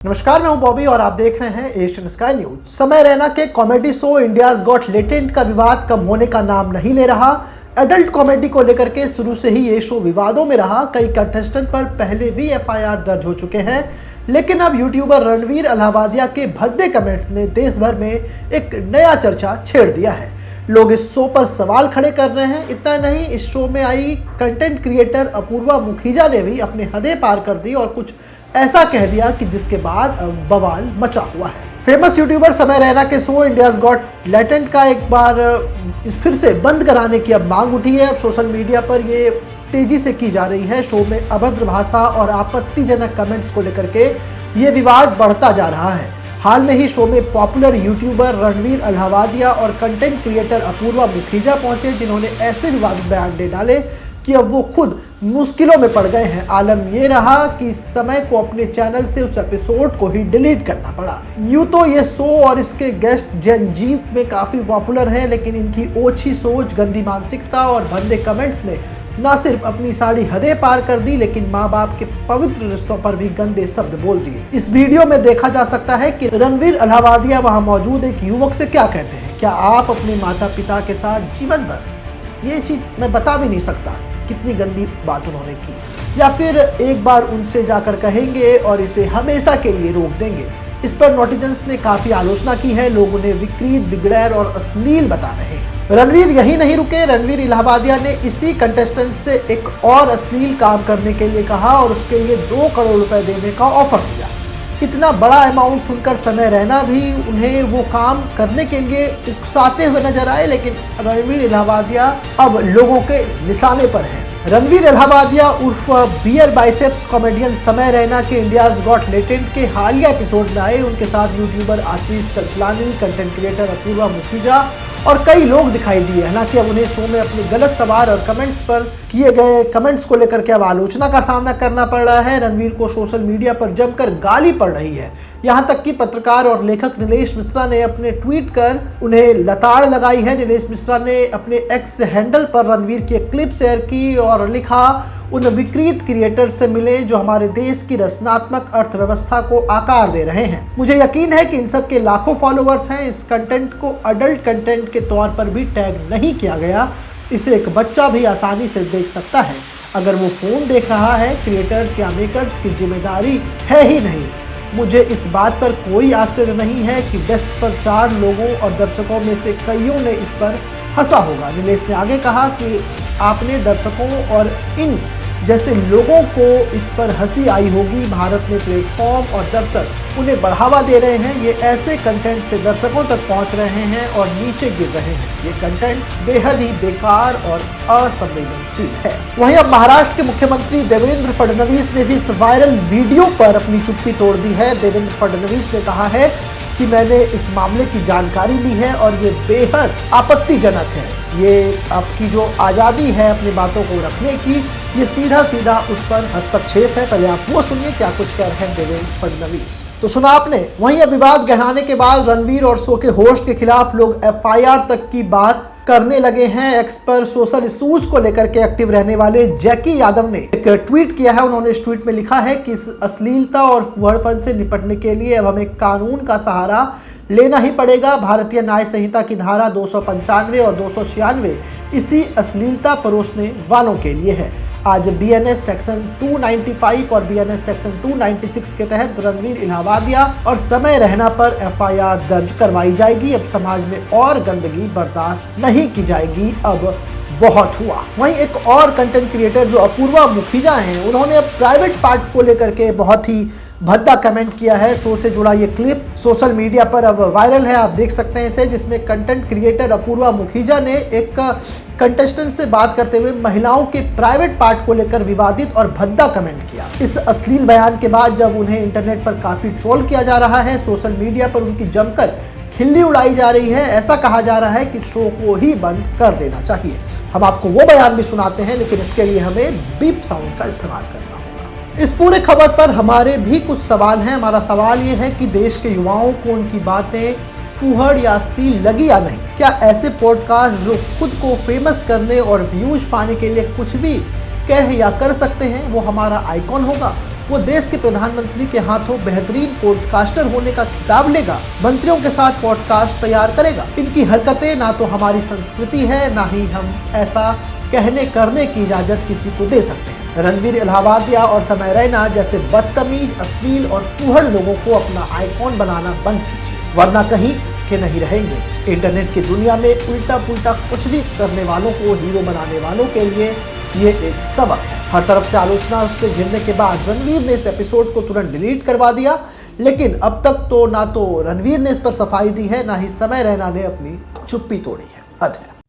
नमस्कार, मैं हूं बॉबी और आप देख रहे हैं एशियन स्काई न्यूज। समय रैना के comedy show India's got talent का विवाद कम होने का नाम नहीं ले रहा। एडल्ट कॉमेडी को लेकर के शुरू से ही ये शो विवादों में रहा। कई कंटेस्टेंट पर पहले भी एफआईआर दर्ज हो चुके हैं, लेकिन अब यूट्यूबर रणवीर अलाहाबादिया के भद्दे कमेंट्स ने देश भर में एक नया चर्चा छेड़ दिया है। लोग इस शो पर सवाल खड़े कर रहे हैं। इतना नहीं, इस शो में आई कंटेंट क्रिएटर अपूर्वा मुखीजा ने भी अपनी हदें पार कर दी और कुछ ऐसा कह दिया कि जिसके बाद बवाल मचा हुआ है। फेमस यूट्यूबर समय रैना के शो इंडियाज गॉट टैलेंट का एक बार फिर से बंद कराने की अब मांग उठी है। अब सोशल मीडिया पर ये तेजी से की जा रही है। शो में अभद्र भाषा और आपत्तिजनक कमेंट्स को लेकर के ये विवाद बढ़ता जा रहा है। हाल में ही शो में पॉपुलर यूट्यूबर रणवीर अलाहाबादिया और कंटेंट क्रिएटर अपूर्वा मुखीजा पहुंचे, जिन्होंने ऐसे विवादित बयान दे डाले कि अब वो खुद मुश्किलों में पड़ गए हैं। आलम ये रहा कि समय को अपने चैनल से उस एपिसोड को ही डिलीट करना पड़ा। यूं तो ये शो और इसके गेस्ट जेन जी में काफ़ी पॉपुलर हैं, लेकिन इनकी ओछी सोच, गंदी मानसिकता और भद्दे कमेंट्स ने न सिर्फ अपनी सारी हदें पार कर दी, लेकिन माँ बाप के पवित्र रिश्तों पर भी गंदे शब्द बोल दिए। इस वीडियो में देखा जा सकता है कि रणवीर अलाहाबादिया वहाँ मौजूद एक युवक से क्या कहते हैं। क्या आप अपने माता पिता के साथ जीवन भर, ये चीज़ मैं बता भी नहीं सकता कितनी गंदी बात उन्होंने की, या फिर एक बार उनसे जाकर कहेंगे और इसे हमेशा के लिए रोक देंगे। इस पर नोटिजन्स ने काफ़ी आलोचना की है। लोग उन्हें विकृत, बिगड़ैर और अश्लील बता रहे हैं। रणवीर यही नहीं रुके। रणवीर अलाहाबादिया ने इसी कंटेस्टेंट से एक और अश्लील काम करने के लिए कहा और उसके लिए 2 करोड़ रुपए देने का ऑफर दिया। इतना बड़ा अमाउंट सुनकर समय रैना भी उन्हें वो काम करने के लिए उकसाते हुए नजर आए, लेकिन रणवीर अलाहाबादिया अब लोगों के निशाने पर है। रणवीर अलाहाबादिया उर्फ बियर बाइसेप्स कॉमेडियन समय रैना के इंडियाज गॉट टैलेंट के हालिया एपिसोड में आए। उनके साथ यूट्यूबर आशीष चंचलानी, कंटेंट क्रिएटर अपूर्वा मुखीजा और कई लोग दिखाई दिए। हालांकि अब उन्हें शो में अपने गलत सवाल और कमेंट्स पर किए गए कमेंट्स को लेकर के अब आलोचना का सामना करना पड़ रहा है। रणवीर को सोशल मीडिया पर जमकर गाली पड़ रही है। यहाँ तक कि पत्रकार और लेखक नीलेश मिश्रा ने अपने ट्वीट कर उन्हें लताड़ लगाई है। नीलेश मिश्रा ने अपने एक्स हैंडल पर रणवीर की एक क्लिप शेयर की और लिखा, उन विकृत क्रिएटर से मिले जो हमारे देश की रचनात्मक अर्थव्यवस्था को आकार दे रहे हैं। मुझे यकीन है कि इन सब के लाखों फॉलोअर्स हैं। इस कंटेंट को अडल्ट कंटेंट के तौर पर भी टैग नहीं किया गया। इसे एक बच्चा भी आसानी से देख सकता है। अगर वो फोन देख रहा है, क्रिएटर्स या मेकर्स की जिम्मेदारी है ही नहीं। मुझे इस बात पर कोई आश्चर्य नहीं है कि डेस्क पर 4 लोगों और दर्शकों में से कईयों ने इस पर हंसा होगा। नीलेश ने आगे कहा कि आपने दर्शकों और इन जैसे लोगों को इस पर हंसी आई होगी। भारत में प्लेटफॉर्म और दर्शक उन्हें बढ़ावा दे रहे हैं। ये ऐसे कंटेंट से दर्शकों तक पहुंच रहे हैं और नीचे गिर रहे हैं। ये कंटेंट बेहद ही बेकार और असंवेदनशील है। वहीं अब महाराष्ट्र के मुख्यमंत्री देवेंद्र फडणवीस ने भी इस वायरल वीडियो पर अपनी चुप्पी तोड़ दी है। देवेंद्र फडणवीस ने कहा है कि मैंने इस मामले की जानकारी ली है और ये बेहद आपत्तिजनक है। ये आपकी जो आज़ादी है अपनी बातों को रखने की, ये सीधा सीधा उस पर हस्तक्षेप है। पहले आप वो सुनिए क्या कुछ कह रहे हैं देवेंद्र फडणवीस। तो सुना आपने। वहीं अब विवाद गहराने के बाद रणवीर और शो के होस्ट के खिलाफ लोग एफआईआर तक की बात करने लगे हैं। एक्स पर सोशल इशूज को लेकर के एक्टिव रहने वाले जैकी यादव ने एक ट्वीट किया है। उन्होंने इस ट्वीट में लिखा है कि इस अश्लीलता और फुहड़पन से निपटने के लिए अब हमें कानून का सहारा लेना ही पड़ेगा। भारतीय न्याय संहिता की धारा 295 और 296 इसी अश्लीलता परोसने वालों के लिए है। आज बीएनएस सेक्शन 295 और बीएनएस सेक्शन 296 के तहत रणवीर अलाहाबादिया और समय रैना पर एफआईआर दर्ज करवाई जाएगी। अब समाज में और गंदगी बर्दाश्त नहीं की जाएगी। अब बहुत हुआ। वहीं एक और कंटेंट क्रिएटर जो अपूर्वा मुखीजा हैं, उन्होंने अब प्राइवेट पार्ट को लेकर के बहुत ही भद्दा कमेंट किया है। शो से जुड़ा ये क्लिप सोशल मीडिया पर अब वायरल है। आप देख सकते हैं इसे, जिसमें कंटेंट क्रिएटर अपूर्वा मुखीजा ने एक कंटेस्टेंट से बात करते हुए महिलाओं के प्राइवेट पार्ट को लेकर विवादित और भद्दा कमेंट किया। इस अश्लील बयान के बाद जब उन्हें इंटरनेट पर काफी ट्रोल किया जा रहा है, सोशल मीडिया पर उनकी जमकर खिल्ली उड़ाई जा रही है। ऐसा कहा जा रहा है कि शो को ही बंद कर देना चाहिए। हम आपको वो बयान भी सुनाते हैं, लेकिन इसके लिए हमें बीप साउंड का इस्तेमाल करना होगा। इस पूरे खबर पर हमारे भी कुछ सवाल हैं। हमारा सवाल ये है कि देश के युवाओं को उनकी बातें फूहड़ या अश्लील लगी या नहीं। क्या ऐसे पॉडकास्ट जो खुद को फेमस करने और व्यूज पाने के लिए कुछ भी कह या कर सकते हैं, वो हमारा आइकॉन होगा? वो देश के प्रधानमंत्री के हाथों बेहतरीन पॉडकास्टर होने का खिताब लेगा, मंत्रियों के साथ पॉडकास्ट तैयार करेगा। इनकी हरकतें ना तो हमारी संस्कृति है, ना ही हम ऐसा कहने करने की इजाजत किसी को दे सकते हैं। रणवीर इलाहाबादिया और समय रैना जैसे बदतमीज, अश्लील और फूहड़ लोगों को अपना आइकॉन बनाना बंद कीजिए, वरना कहीं के नहीं रहेंगे। इंटरनेट की दुनिया में उल्टा पुल्टा कुछ भी करने वालों को हीरो बनाने वालों के लिए ये एक सबक है। हर तरफ से आलोचना उससे घिरने के बाद रणवीर ने इस एपिसोड को तुरंत डिलीट करवा दिया, लेकिन अब तक तो ना तो रणवीर ने इस पर सफाई दी है, ना ही समय रैना ने अपनी चुप्पी तोड़ी है। हद है।